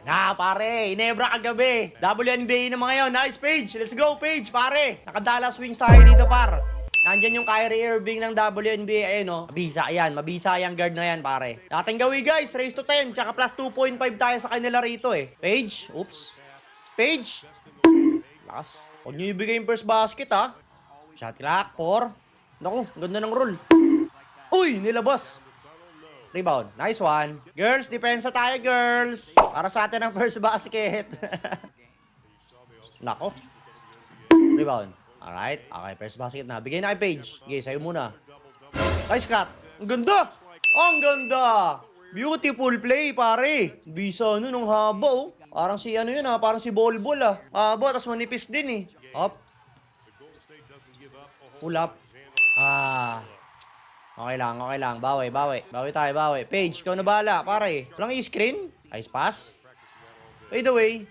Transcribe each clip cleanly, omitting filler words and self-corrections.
Pare, Inebra kagabi. WNBA na mga yun. Nice, Page. Let's go, Page, pare. Naka-Dallas Wings tayo dito, par. Nandyan yung Kyrie Irving ng WNBA. Ayun, no? Mabisa yan. Mabisa yung guard na yan, pare. Nating gawin, guys. Raise to 10. Tsaka plus 2.5 tayo sa kanila rito, eh. Page. Oops. Page. Lakas. Huwag nyo ibigay yung first basket, ha. Shot clock. 4. Naku, ganda ng roll. Uy, nilabas. Rebound. Nice one. Girls, depensa tayo, girls. Para sa atin ang first basket. Nako. Rebound. Alright. Okay, first basket na. Bigay na kay Paige. Sige, sa'yo muna. Nice cut. Ang ganda. Ang ganda. Beautiful play, pare. Bisa ano nung haba, oh. Parang si ano yun, ha. Parang si Bolbol, ah. Haba, tas manipis din, eh. Up. Pull up. Okay lang. Bawi. Bawi tayo. Paige, ikaw na bahala, pare. Walang i-screen. Ice pass. By the way.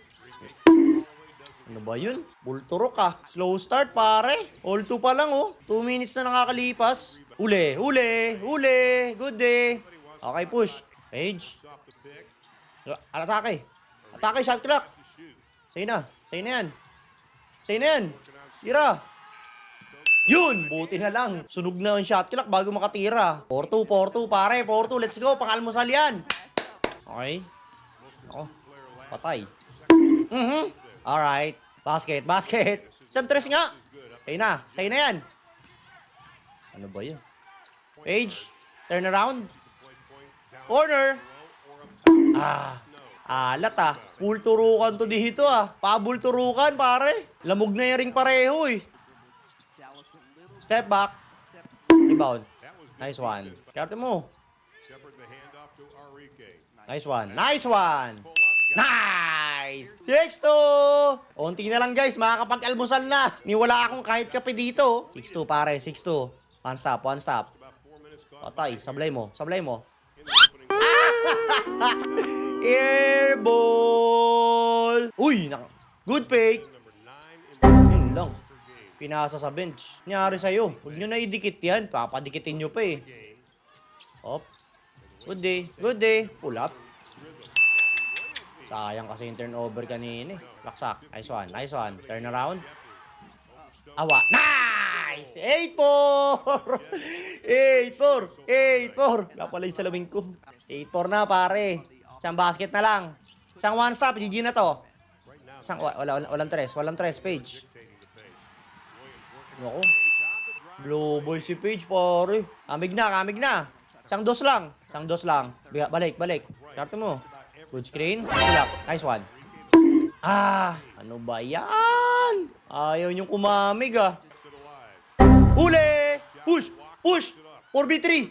Ano ba yun? Bulturok ka. Slow start, pare. All 2 pa lang, oh. 2 minutes na nakakalipas. Huli. Good day. Okay, push. Paige. Atake. Shot clock. Sa'yo na yan. Tira. Yun! Buti na lang. Sunog na ang shot clock bago makatira. 4-2, pare. 4-2. Let's go. Pangalmusal yan. Okay. Ako. Patay. Alright. Basket. Isang tres nga. Tayo na yan. Ano ba yun? Page. Turn around. Corner. Alat, ah. Full turukan to dito, ah. Pabul turukan, pare. Lamog na yung ring pareho, eh. Step back. Rebound. Nice one. Karte mo. Nice one. Nice! 6-2! Unti na lang, guys. Makakapag-almusal na. Niwala akong kahit kape dito. 6-2, pare. 6-2. One stop. Patay. Sablay mo. Airball! Uy! Good fake. Yun lang. Pinasa sa bench. Nangyari sa'yo. Huwag nyo na idikit yan. Papadikitin nyo pa, eh. Op. Good day. Pull up. Sayang kasi yung turnover kanina, eh. Laksak. Nice one. Turn around. Awa. Nice! 8-4! Wala pala yung salawin ko. 8-4 na, pare. Isang basket na lang. Isang one stop. GG na to. Walang tres. Page. Ako. Blue boy si Page, pare. Kamig na. Isang dos lang. Balik. Karte mo. Good screen. Pull up. Nice one. Ano ba yan? Ayaw niyong kumamig, ah. Huli! Push! 4v3.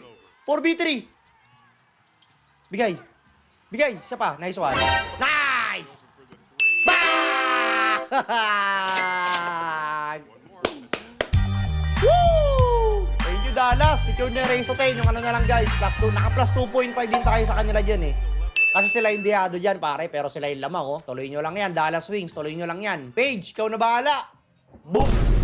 Bigay. Isa pa. Nice one. Nice! Bang! Woo! Thank you, Dallas. Ikaw na raise to 10. Yung ano na lang, guys. Naka-plus 2.5 din tayo sa kanila dyan, eh. Kasi sila yung diyado dyan, pare. Pero sila yung lamang, oh. Tuloy nyo lang yan. Dallas Wings, tuloy nyo lang yan. Paige, ikaw na bahala. Boom!